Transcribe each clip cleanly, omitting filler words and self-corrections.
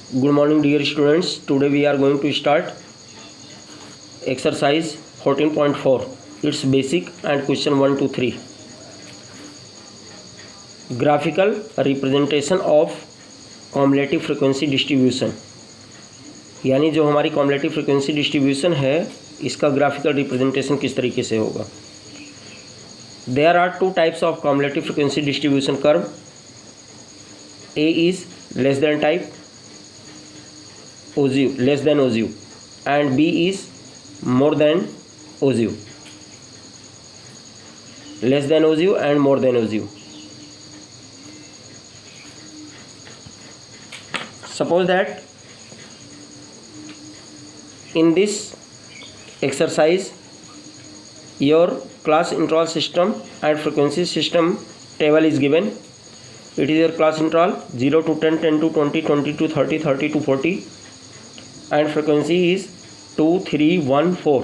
Good morning dear students. Today we are going to start exercise 14.4. It's basic and question 1 to 3. Graphical representation of cumulative frequency distribution. यानी जो हमारी cumulative frequency distribution है इसका graphical representation किस तरीके से होगा. There are two types of cumulative frequency distribution curve. A is less than type, OZU, less than OZU, and B is more than OZU, less than OZU and more than OZU. Suppose that in this exercise your class interval system and frequency system table is given. It is your class interval 0 to 10, 10 to 20, 20 to 30, 30 to 40, and frequency is 2, 3, 1, 4.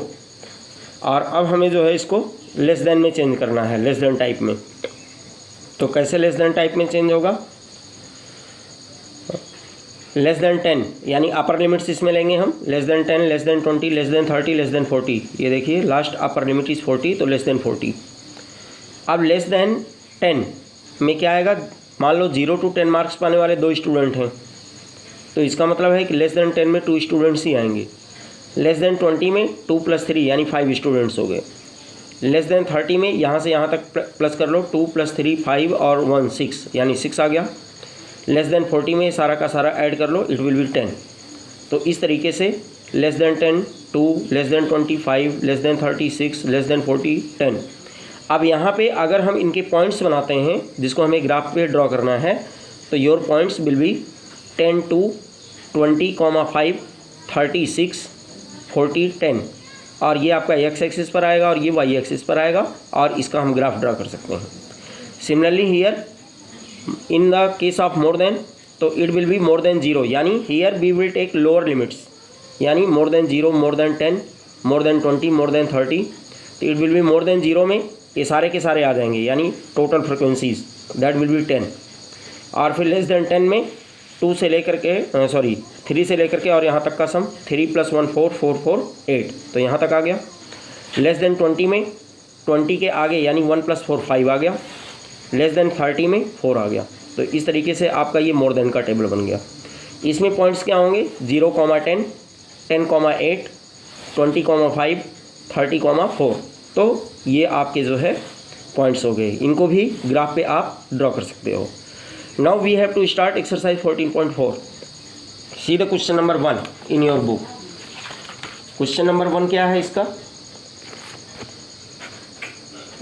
और अब हमें जो है इसको less than में change करना है, less than type में. तो कैसे लेस देन टाइप में चेंज होगा? लेस देन 10 यानी अपर लिमिट्स इसमें लेंगे हम. Less than 10, less than 20, less than 30, less than 40. ये देखिए लास्ट अपर लिमिट इज़ 40, तो लेस देन 40. अब लेस देन 10 में क्या आएगा? मान लो 0 to 10 मार्क्स पाने वाले 2 स्टूडेंट हैं, तो इसका मतलब है कि लेस देन 10 में 2 स्टूडेंट्स ही आएंगे. लेस देन 20 में 2 + 3 यानी 5 स्टूडेंट्स हो गए. लेस देन 30 में यहाँ से यहाँ तक प्लस कर लो, 2 + 3 5 और 1 6 यानी 6 आ गया. लेस देन 40 में सारा का सारा ऐड कर लो, इट विल बी 10. तो इस तरीके से less than 10 2, less than 25, less than 36, less than 40 10. अब यहाँ पे अगर हम इनके पॉइंट्स बनाते हैं जिसको हमें ग्राफ पे ड्रॉ करना है, तो your points will be 10 to 20, 5, 36, 40, 10. और ये आपका एक्स एक्सिस पर आएगा और ये वाई एक्सिस पर आएगा, और इसका हम ग्राफ ड्रा कर सकते हैं. Similarly here in the case of more than, तो it will be more than 0 यानी here we will take lower limits, यानी more than 0, more than 10, more than 20, more than 30. तो it will be more than 0 में ये सारे के सारे आ जाएंगे, यानी total frequencies that will be 10. और फिर लेस देन 10 में 2 से लेकर के 3 से लेकर के और यहाँ तक का सम 3 + 1 4, 4 4 8, तो यहाँ तक आ गया. लेस देन 20 में 20 के आगे यानी 1 + 4 5 आ गया. लेस देन 30 में 4 आ गया. तो इस तरीके से आपका ये मोर देन का टेबल बन गया. इसमें पॉइंट्स क्या होंगे? 0, 10, 10, 8, 20, 5, 30, 4. तो ये आपके जो है पॉइंट्स हो गए. इनको भी ग्राफ पे आप ड्रॉ कर सकते हो. Now we have to start exercise 14.4. See the question number 1 in your book. Question number 1 क्या है इसका?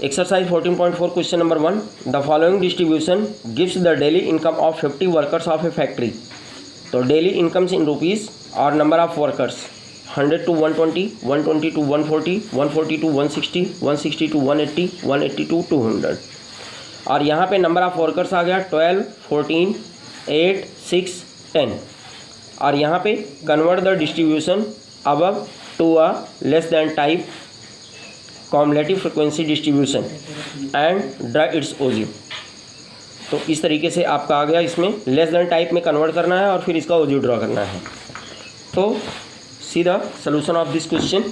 Exercise 14.4 question number 1. The following distribution gives the daily income of 50 workers of a factory. तो daily incomes in rupees और number of workers 100 to 120, 120 to 140, 140 to 160, 160 to 180, 180 to 200. और यहाँ पे number of workers आ गया 12, 14, 8, 6, 10. और यहाँ पे convert the distribution above to a less than type cumulative frequency distribution and draw its ogive. तो इस तरीके से आपका आ गया. इसमें लेस दैन टाइप में कन्वर्ट करना है और फिर इसका ओजी ड्रा करना है. तो see the solution of this question.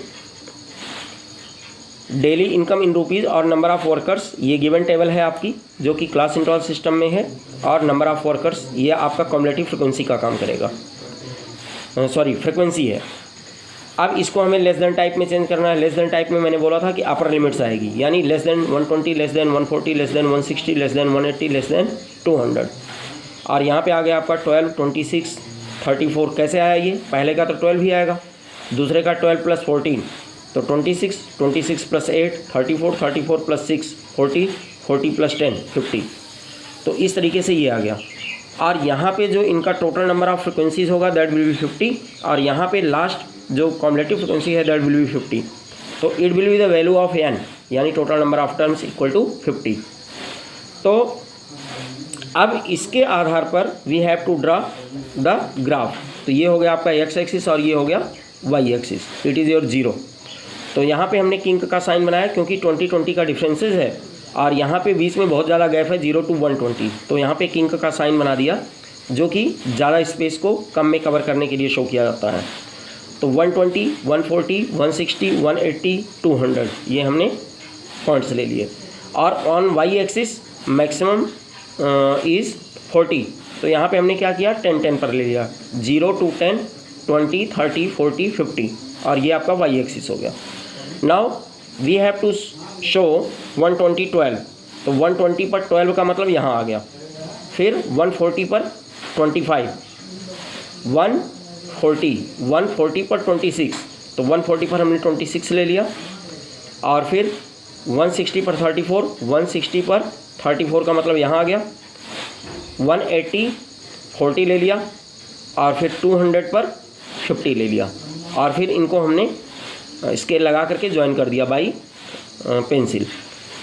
Daily income in rupees और नंबर ऑफ़ वर्कर्स, ये गिवन टेबल है आपकी जो कि क्लास इंटरवल सिस्टम में है. और नंबर ऑफ़ वर्कर्स ये आपका कम्युलेटिव फ्रिक्वेंसी का काम करेगा, फ्रिक्वेंसी है. अब इसको हमें लेस देन टाइप में चेंज करना है. लेस देन टाइप में मैंने बोला था कि अपर लिमिट्स आएगी, यानी less than 120, less than 140, less than 160, less than 180, less than 200. और यहाँ पे आ गया आपका 12, 26, 34. कैसे आया ये? पहले का तो 12 ही आएगा, दूसरे का 12 + 14, तो 26, 26 + 8 34, 34 + 6 40, 40 + 10 50. तो इस तरीके से ये आ गया. और यहाँ पे जो इनका टोटल नंबर ऑफ़ फ्रिक्वेंसीज होगा दैट विल बी 50. और यहाँ पे लास्ट जो कॉम्युलेटिव फ्रिक्वेंसी है दैट विल बी 50. तो it will be the value of n, यानी total number of terms equal to 50. तो अब इसके आधार पर we have to draw the graph. तो ये हो गया आपका एक्स एक्सिस और ये हो गया Y axis. It is your 0. तो यहाँ पे हमने किंग का साइन बनाया क्योंकि 20-20 का डिफरेंसेस है और यहाँ पे बीच में बहुत ज़्यादा गैप है 0 to 120, तो यहाँ पे किंग का साइन बना दिया जो कि ज़्यादा स्पेस को कम में कवर करने के लिए शो किया जाता है। तो 120, 140, 160, 180, 200 ये हमने पॉइंट्स ले लिए। और on Y axis maximum is 40, तो यहाँ पे हमने क्या किया 10-10 पर ले लिया, 0 to 10, 20, 30, 40, 50, और ये आपका वाई एक्सिस हो गया। Now we have to show 120, 12, तो 120 पर 12 का मतलब यहाँ आ गया। फिर 140 पर 25, 140 पर 26, तो 140 पर हमने 26 ले लिया। और फिर 160 पर 34, 160 पर 34 का मतलब यहाँ आ गया। 180, 40 ले लिया, और फिर 200 पर 50 ले लिया, और फिर इनको हमने स्केल लगा करके ज्वाइन कर दिया बाई पेंसिल।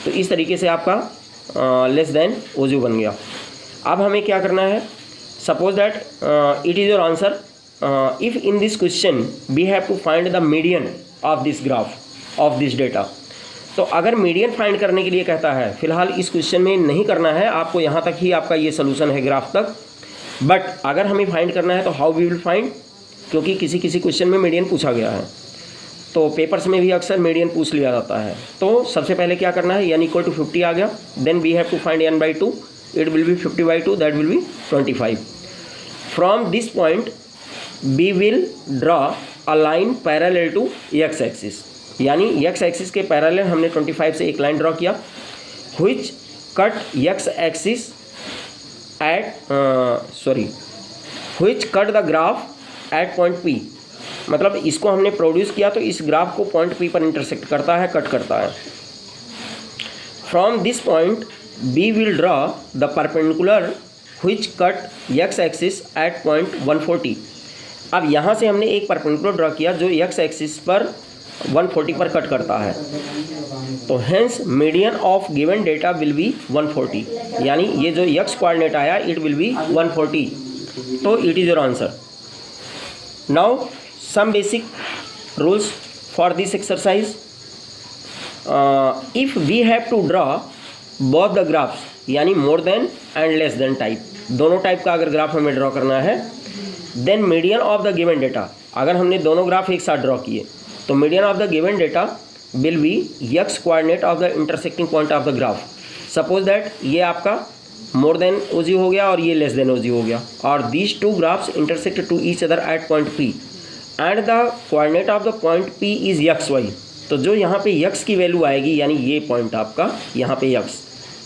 तो इस तरीके से आपका लेस देन ओजू बन गया। अब हमें क्या करना है, suppose that it is your answer, if in this question we have to find the median of this graph of this data. तो अगर मीडियन फाइंड करने के लिए कहता है, फिलहाल इस क्वेश्चन में नहीं करना है आपको, यहाँ तक ही आपका ये सोल्यूशन है ग्राफ तक। बट अगर हमें फाइंड करना है तो हाउ वी विल फाइंड, क्योंकि किसी किसी क्वेश्चन में मीडियन पूछा गया है, तो पेपर्स में भी अक्सर मीडियन पूछ लिया जाता है। तो सबसे पहले क्या करना है, n = 50 आ गया, then we have to find n/2, it will be 50/2, that will be 25। From this point we will draw a line parallel to x axis, यानी x एक्सिस के पैरेलल हमने 25 से एक लाइन ड्रॉ किया, which cut x axis at which cut the graph at point P, मतलब इसको हमने produce किया तो इस ग्राफ को पॉइंट P पर इंटरसेक्ट करता है, कट करता है। From this point B will draw the perpendicular which cut x axis eight point 140। अब यहाँ से हमने एक परपेंडिकुलर ड्रॉ किया जो x एक्सिस पर 140 पर कट करता है, तो hence median of given data will be 140, यानी ये जो x कोऑर्डिनेट आया इट विल बी 140, तो it is your answer. Now some basic rules for this exercise. If we have to draw both the graphs, यानी more than and less than type, दोनों type का अगर graph हमें draw करना है, then median of the given data, अगर हमने दोनों ग्राफ एक साथ ड्रॉ किए तो median of the given data will be x coordinate of the intersecting point of the graph. Suppose that ये आपका more than OG हो गया और ये less than OG हो गया, और these two graphs intersect to each other at point P and the coordinate of the point P is XY। तो जो यहाँ पे x की वैल्यू आएगी, यानी ये पॉइंट आपका यहाँ पे x,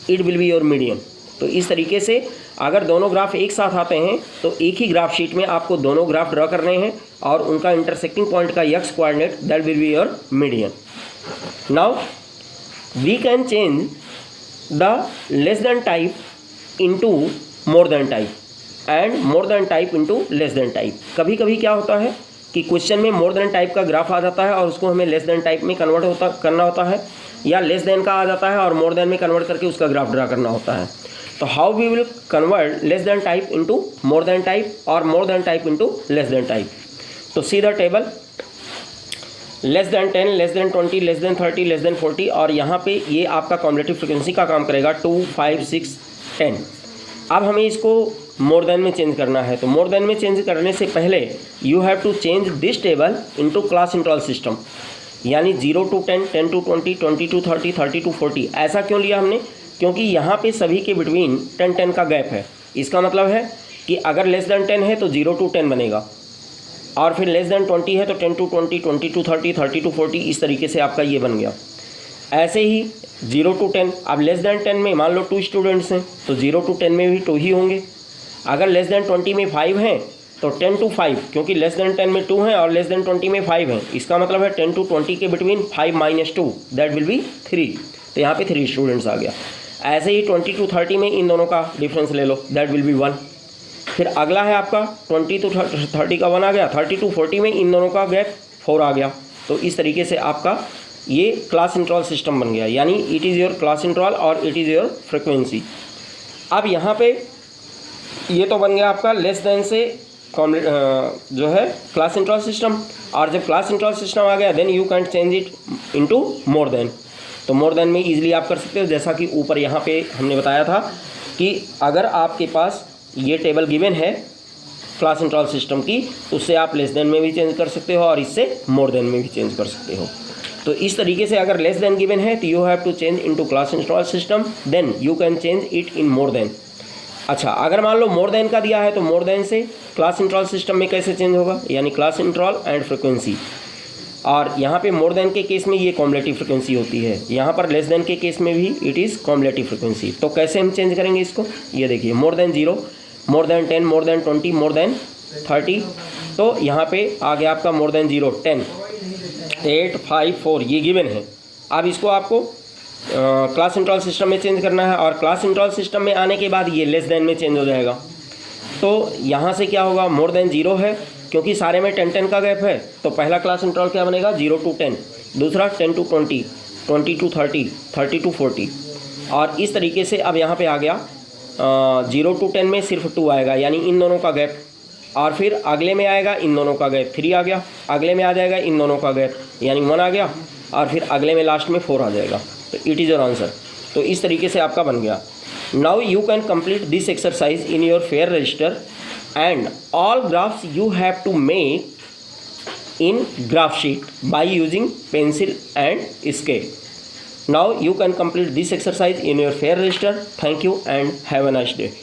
it will be your median. तो इस तरीके से अगर दोनों ग्राफ एक साथ आते हैं तो एक ही ग्राफ शीट में आपको दोनों ग्राफ ड्रॉ करने हैं और उनका इंटरसेक्टिंग पॉइंट का x coordinate that will be your median. Now we can change the less than type into more than type and more than type into less than type. कभी कभी क्या होता है कि क्वेश्चन में मोर देन टाइप का graph आ जाता है और उसको हमें लेस देन टाइप में कन्वर्ट करना होता है, या लेस देन का आ जाता है और मोर देन में कन्वर्ट करके उसका ग्राफ ड्रा करना होता है। तो how we will convert less than type into more than type और more than type into less than type. तो see the table, less than 10, less than 20, less than 30, less than 40, और यहाँ पे ये आपका कॉम्बिनेटिव फ्रिक्वेंसी का काम करेगा 2, 5, 6, 10। अब हमें इसको मोर देन में चेंज करना है, तो मोर देन में चेंज करने से पहले you have to change this table into class interval system, यानी 0 to 10, 10 to 20, 20 to 30, 30 to 40। ऐसा क्यों लिया हमने, क्योंकि यहाँ पे सभी के बिटवीन 10-10 का गैप है। इसका मतलब है कि अगर लेस देन 10 है तो 0 to 10 बनेगा, और फिर लेस देन 20 है तो 10 to 20, 20 to 30, 30 to 40, इस तरीके से आपका ये बन गया। ऐसे ही 0 to 10, अब लेस देन 10 में मान लो 2 स्टूडेंट्स हैं तो 0 to 10 में भी 2 ही होंगे। अगर लेस देन 20 में 5 हैं तो 10 to 5, क्योंकि लेस देन 10 में 2 हैं और लेस देन 20 में 5 हैं, इसका मतलब है 10 to 20 के बिटवीन 5 - 2 दैट विल बी 3, तो यहाँ पे 3 स्टूडेंट्स आ गया। ऐसे ही 20 to 30 में इन दोनों का डिफरेंस ले लो, दैट विल बी 1। फिर अगला है आपका 20 to 30 का 1 आ गया, 30 to 40 में इन दोनों का गैप 4 आ गया। तो इस तरीके से आपका ये क्लास इंटरवल सिस्टम बन गया, यानी it is your class interval और इट इज़ योर फ्रिक्वेंसी। अब यहाँ पे ये तो बन गया आपका लेस देन से जो है क्लास इंटरवल सिस्टम, और जब क्लास इंटरवल सिस्टम आ गया then you can change it into more than. तो मोर देन में इजीली आप कर सकते हो, जैसा कि ऊपर यहाँ पे हमने बताया था कि अगर आपके पास ये टेबल गिवन है क्लास इंटरवल सिस्टम की, उससे आप लेस देन में भी चेंज कर सकते हो और इससे मोर देन में भी चेंज कर सकते हो। तो इस तरीके से अगर लेस देन गिवन है तो you have to change into class interval system, then you can change it in more than. अच्छा, अगर मान लो मोर देन का दिया है तो मोर देन से क्लास इंटरवल सिस्टम में कैसे चेंज होगा, यानी क्लास इंटरवल एंड फ्रिक्वेंसी। और यहाँ पे मोर देन के केस में ये कॉम्युलेटिव फ्रिक्वेंसी होती है, यहाँ पर लेस देन के केस में भी इट इज़ कॉम्युलेटिव फ्रिक्वेंसी। तो कैसे हम चेंज करेंगे इसको, ये देखिए, मोर than 0, more than 10, more than 20, more than 30। तो यहाँ पे आ गया आपका मोर देन 0, 10, 8, 5, 4 ये गिवन है। अब इसको आपको क्लास इंटरवल सिस्टम में चेंज करना है, और क्लास इंटरवल सिस्टम में आने के बाद ये लेस देन में चेंज हो जाएगा। तो यहाँ से क्या होगा, मोर देन 0 है, क्योंकि सारे में 10-10 का गैप है, तो पहला क्लास इंटरवल क्या बनेगा, 0 to 10, दूसरा 10 to 20, 20 to 30, 30 to 40। और इस तरीके से अब यहाँ पे आ गया 0 to 10 में सिर्फ 2 आएगा, यानी इन दोनों का गैप, और फिर अगले में आएगा इन दोनों का गैप 3 आ गया, अगले में आ जाएगा इन दोनों का गैप यानी 1 आ गया, और फिर अगले में लास्ट में 4 आ जाएगा। तो इट इज़ योर आंसर। तो इस तरीके से आपका बन गया। Now you can complete this exercise in your fair register and all graphs you have to make in graph sheet by using pencil and scale. Now you can complete this exercise in your fair register. Thank you and have a nice day.